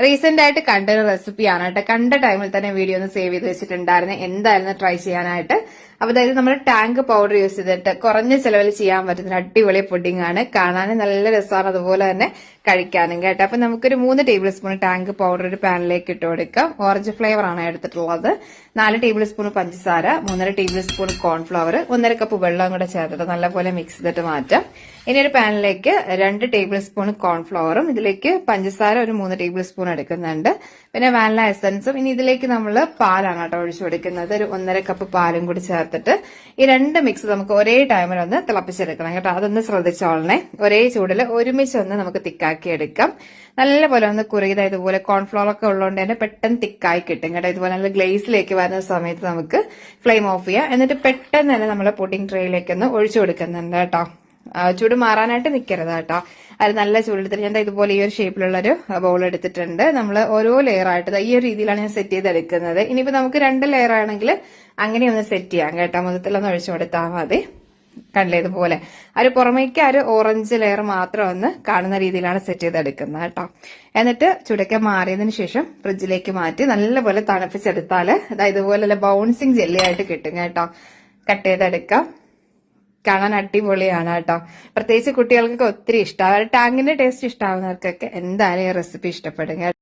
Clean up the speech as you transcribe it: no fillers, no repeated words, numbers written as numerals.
Recent ആയിട്ട് കണ്ട ഒരു റെസിപ്പിയാണ് കേട്ടോ. കണ്ട ടൈമിൽ തന്നെ വീഡിയോ ഒന്ന് സേവ് ചെയ്ത് വെച്ചിട്ടുണ്ടായിരുന്നു, എന്തായാലും ട്രൈ ചെയ്യാനായിട്ട്. അപ്പൊ അതായത് നമ്മൾ ടാങ്ക് പൗഡർ യൂസ് ചെയ്തിട്ട് കുറഞ്ഞ ചെലവിൽ ചെയ്യാൻ പറ്റുന്ന അടിപൊളി പുഡിംഗ് ആണ്. കാണാനും നല്ല രസമാണ്, അതുപോലെ തന്നെ കഴിക്കാനും കേട്ടോ. അപ്പൊ നമുക്കൊരു 3 ടേബിൾ സ്പൂൺ ടാങ്ക് പൗഡർ ഒരു പാനിലേക്ക് ഇട്ട് കൊടുക്കാം. ഓറഞ്ച് ഫ്ലേവർ ആണ് എടുത്തിട്ടുള്ളത്. 4 ടേബിൾ സ്പൂൺ പഞ്ചസാര, 3.5 ടേബിൾ സ്പൂൺ കോൺഫ്ലവർ, 1.5 കപ്പ് വെള്ളം കൂടെ ചേർത്തിട്ട് നല്ലപോലെ മിക്സ് ചെയ്തിട്ട് മാറ്റാം. ഇനി ഒരു പാനിലേക്ക് 2 ടേബിൾ സ്പൂൺ കോൺഫ്ലവറും ഇതിലേക്ക് പഞ്ചസാര ഒരു 3 ടേബിൾ സ്പൂൺ എടുക്കുന്നുണ്ട്. പിന്നെ വാനില എസൻസും. ഇനി ഇതിലേക്ക് നമ്മൾ പാലാണ് കേട്ടോ ഒഴിച്ചു കൊടുക്കുന്നത്. ഒരു 1.5 കപ്പ് പാലും കൂടി ചേർത്തിട്ട് ഈ 2 മിക്സ് നമുക്ക് ഒരേ ടൈമിൽ ഒന്ന് തിളപ്പിച്ചെടുക്കണം കേട്ടോ. അതൊന്ന് ശ്രദ്ധിച്ചോളണേ. ഒരേ ചൂടിൽ ഒരുമിച്ച് ഒന്ന് നമുക്ക് തിക്കാക്കി എടുക്കാം. നല്ലപോലെ ഒന്ന് കുറുകിയത് ഇതുപോലെ കോൺഫ്ലവർ ഒക്കെ ഉള്ളതുകൊണ്ട് തന്നെ പെട്ടെന്ന് തിക്കായി കിട്ടും കേട്ടോ. ഇതുപോലെ നല്ല ഗ്ലേസിലേക്ക് വരുന്ന സമയത്ത് നമുക്ക് ഫ്ലെയിം ഓഫ് ചെയ്യാം. എന്നിട്ട് പെട്ടെന്ന് തന്നെ നമ്മൾ പുഡിംഗ് ട്രേയിലേക്ക് ഒന്ന് ഒഴിച്ചു കൊടുക്കുന്നുണ്ട് കേട്ടോ. ചൂട് മാറാനായിട്ട് നിൽക്കരുത് കേട്ടോ. അത് നല്ല ചൂടെടുത്തിട്ട് ഞാൻ ഇതുപോലെ ഈ ഒരു ഷേപ്പിലുള്ളൊരു ബൗൾ എടുത്തിട്ടുണ്ട്. നമ്മൾ ഓരോ ലെയർ ആയിട്ട് ഈ ഒരു രീതിയിലാണ് ഞാൻ സെറ്റ് ചെയ്തെടുക്കുന്നത്. ഇനിയിപ്പോ നമുക്ക് 2 ലെയർ ആണെങ്കിൽ അങ്ങനെ ഒന്ന് സെറ്റ് ചെയ്യാം കേട്ടോ. മൊത്തത്തിലൊന്ന് ഒഴിച്ചു കൊടുത്താൽ മതി. കണ്ടില്ലേ ഇതുപോലെ ഒരു പുറമേക്ക് ഒരു ഓറഞ്ച് ലെയർ മാത്രം ഒന്ന് കാണുന്ന രീതിയിലാണ് സെറ്റ് ചെയ്തെടുക്കുന്നത് കേട്ടോ. എന്നിട്ട് ചുടക്ക മാറിയതിനു ശേഷം ഫ്രിഡ്ജിലേക്ക് മാറ്റി നല്ലപോലെ തണുപ്പിച്ചെടുത്താൽ ഇതുപോലെ ബൗൺസിങ് ജെല്ലിയായിട്ട് കിട്ടും കേട്ടോ. കട്ട് ചെയ്തെടുക്കാം. കാണാൻ അടിപൊളിയാണ് കേട്ടോ. പ്രത്യേകിച്ച് കുട്ടികൾക്കൊക്കെ ഒത്തിരി ഇഷ്ടം, ടാങ്കിന്റെ ടേസ്റ്റ് ഇഷ്ടമാവുന്നവർക്കൊക്കെ എന്തായാലും ഈ റെസിപ്പി ഇഷ്ടപ്പെടും.